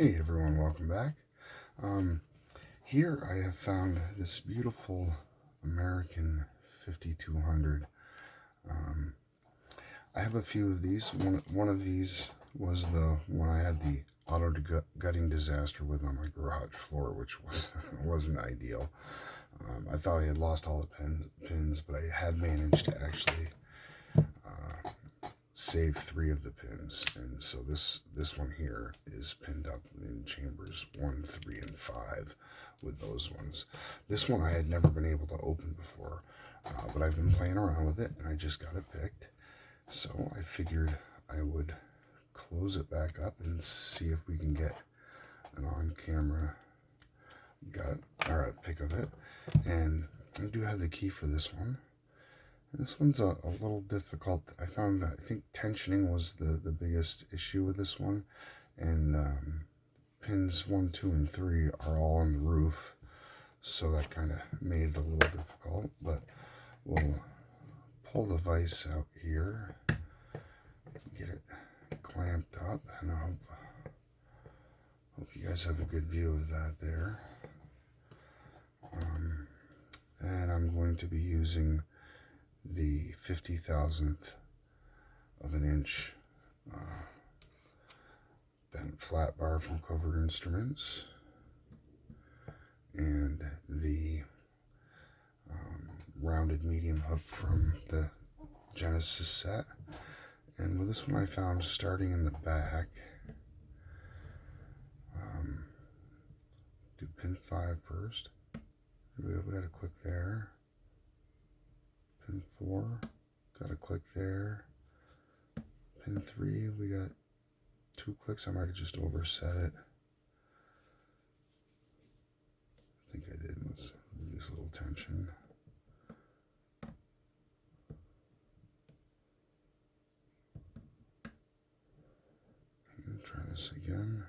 Hey everyone, welcome back. Here I have found this beautiful American 5200. I have a few of these. One of these was the one I had the auto gutting disaster with on my garage floor, which wasn't ideal. I thought I had lost all the pins, but I had managed to actually save 3 of the pins, and so this one here is pinned up in chambers 1, 3, and 5 with those ones. This one I had never been able to open before, but I've been playing around with it and I just got it picked, so I figured I would close it back up and see if we can get an on-camera pick of it. And I do have the key for this one. This one's a little difficult. I think tensioning was the biggest issue with this one. And pins 1, 2, and 3 are all on the roof. So that kind of made it a little difficult. But we'll pull the vise out here. Get it clamped up. And I hope you guys have a good view of that there. And I'm going to be using the 50,000th of an inch bent flat bar from Covered Instruments, and the rounded medium hook from the Genesis set. And with this one I found starting in the back, do pin 5 first. We got to click there. Pin 4, got a click there. Pin 3, we got 2 clicks. I might have just overset it. I think I did. Let's release a little tension. And try this again.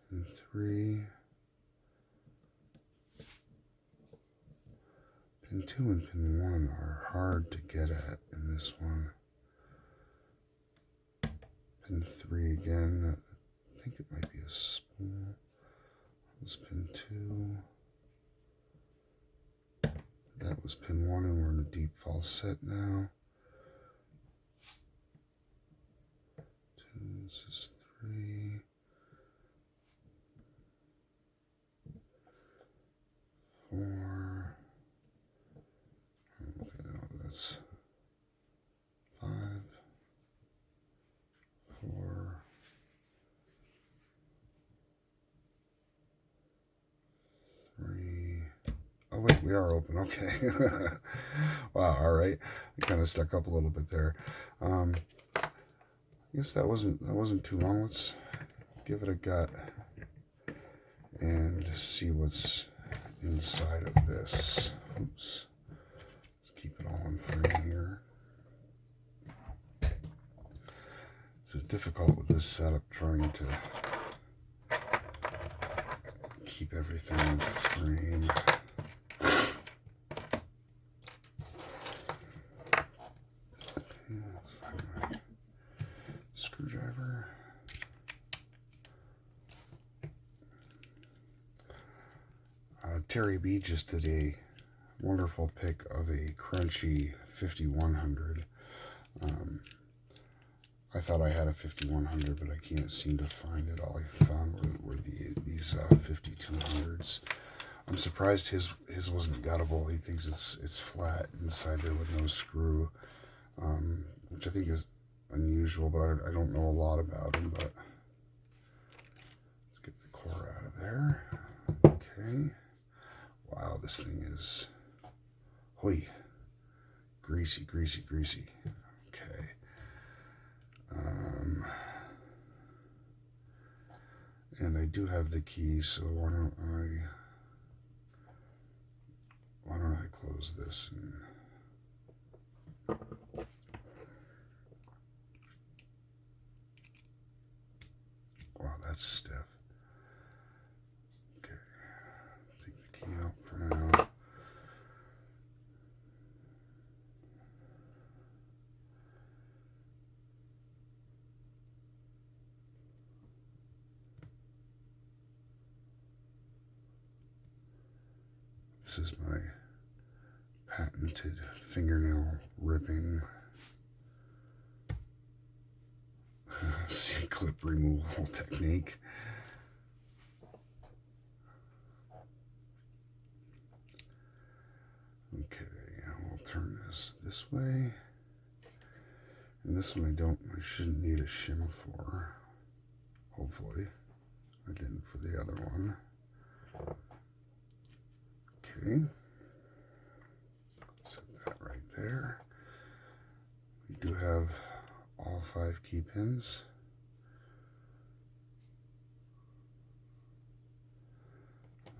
Pin 3. Pin 2 and pin 1 are hard to get at in this one. Pin 3 again, I think it might be a spool. That was pin 2. That was pin 1, and we're in a deep falset now. 2, this is 3. 4. Okay, that's 5, 4, 3. Oh wait, we are open. Okay. Wow. All right. I kind of stuck up a little bit there. I guess that wasn't too long. Let's give it a gut and see what's inside of this. Oops. Let's keep it all in frame here. This is difficult with this setup, trying to keep everything in frame. Okay, let's find my screwdriver. Terry B just did a wonderful pick of a crunchy 5100. I thought I had a 5100, but I can't seem to find it. All I found were these 5200s. I'm surprised his wasn't guttable. He thinks it's flat inside there with no screw, which I think is unusual, but I don't know a lot about him. But let's get the core out of there. Okay. Wow, this thing is, hoy, greasy, greasy, greasy. Okay. And I do have the key, so why don't I close this and wow, that's stiff. Okay, take the key out for now. This is my patented fingernail ripping C-clip removal technique. Okay, I'll turn this way. And this one I shouldn't need a shim for. Hopefully. I didn't for the other one. Okay. Set that right there. We do have all 5 key pins.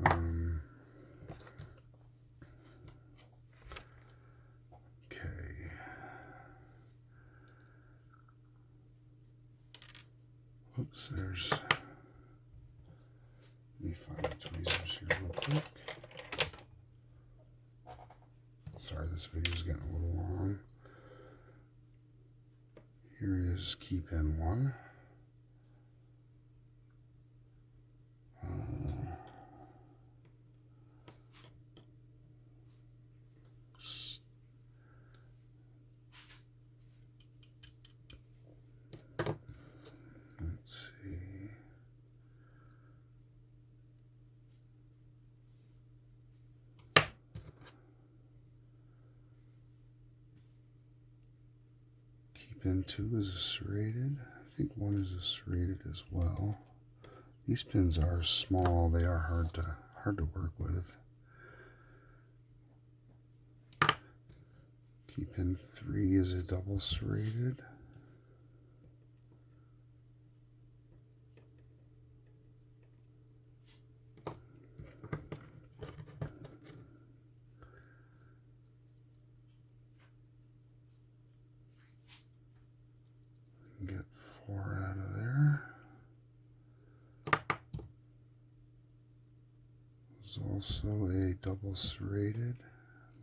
Okay. Oops, there's. Let me find the tweezers here real quick. Sorry, this video is getting a little long. Here is key pin 1. Let's see. Key pin 2 is serrated. I think 1 is serrated as well. These pins are small. They are hard to work with. Key pin 3 is a double serrated. Get 4 out of there. There's also a double serrated,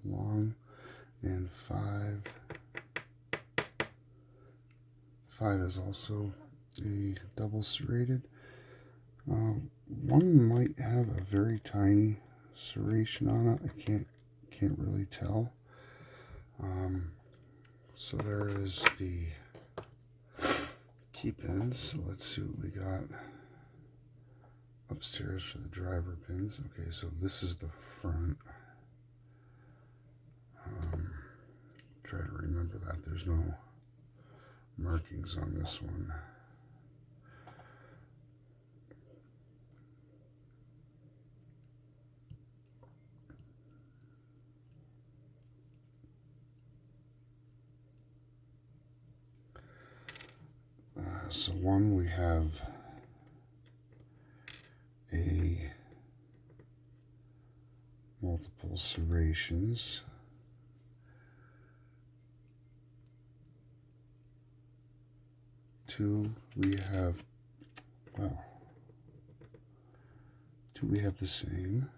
long, and 5. 5 is also a double serrated. One might have a very tiny serration on it. I can't really tell. So there is the key pins. So let's see what we got upstairs for the driver pins. Okay, so this is the front. Try to remember that there's no markings on this one. So one, we have a multiple serrations. Two, we have the same.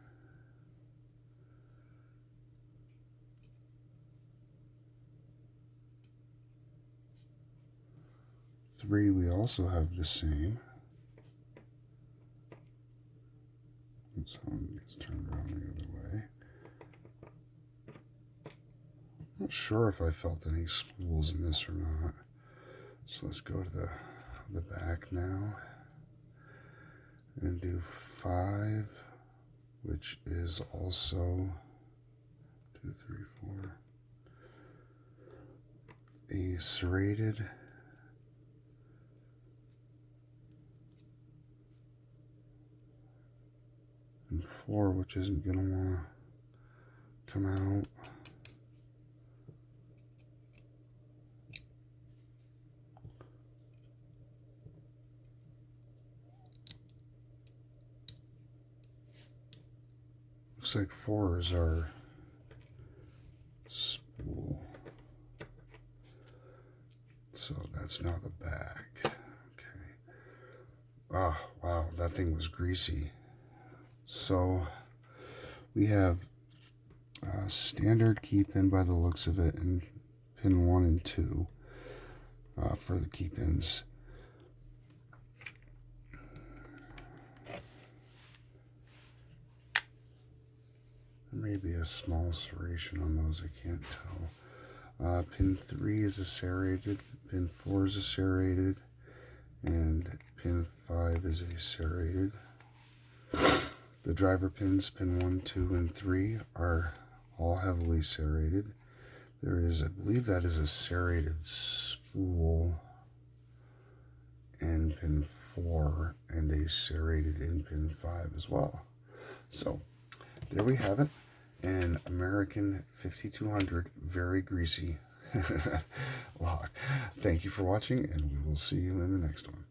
Three, we also have the same. Oops, one gets turned around the other way. Not sure if I felt any spools in this or not. So let's go to the back now and do 5, which is also 2, 3, 4. A serrated. And 4, which isn't going to want to come out. Looks like 4 is our spool. So that's now the back. Okay. Oh, wow, that thing was greasy. So we have a standard key pin by the looks of it, and pin 1 and 2 for the key pins. Maybe a small serration on those, I can't tell. Pin 3 is a serrated, pin 4 is a serrated, and pin 5 is a serrated. The driver pins, pin 1, 2, and 3, are all heavily serrated. There is, I believe that is a serrated spool in pin 4 and a serrated in pin 5 as well. So there we have it, an American 5200 very greasy lock. Thank you for watching, and we will see you in the next one.